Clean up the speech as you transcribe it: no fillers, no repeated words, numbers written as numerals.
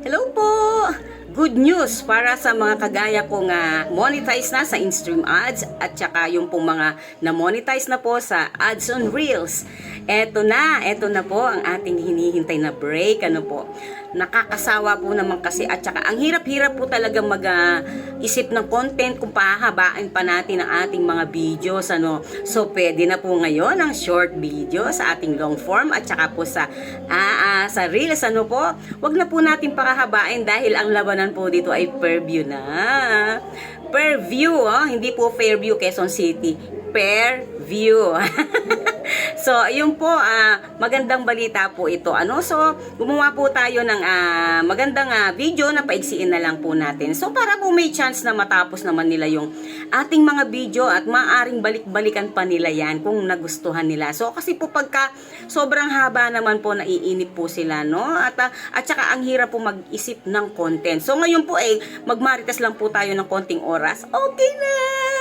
Hello po! Good news para sa mga kagaya kong monetize na sa in-stream ads at saka yung pong mga na-monetize na po sa ads on Reels. Eto na po ang ating hinihintay na break. Ano po? Nakakasawa po naman kasi at saka ang hirap-hirap po talaga mag-isip ng content kung pahahabaan pa natin ang ating mga videos. Ano? So, pwede na po ngayon ang short video sa ating long form at saka po sa Reels. Ano po? Wag na po natin pakahabain dahil ang labanan po dito ay per view na. Per view, hindi po Fairview, Quezon City. Per view. So, yun po, magandang balita po ito. So, gumawa po tayo ng magandang video na paigsiin na lang po natin. So, para po may chance na matapos naman nila yung ating mga video at maaring balik-balikan pa nila yan kung nagustuhan nila. So, kasi po pagka sobrang haba naman po, naiinip po sila, no? At saka ang hirap po mag-isip ng content. So, ngayon po magmarites lang po tayo ng konting oras. Okay na!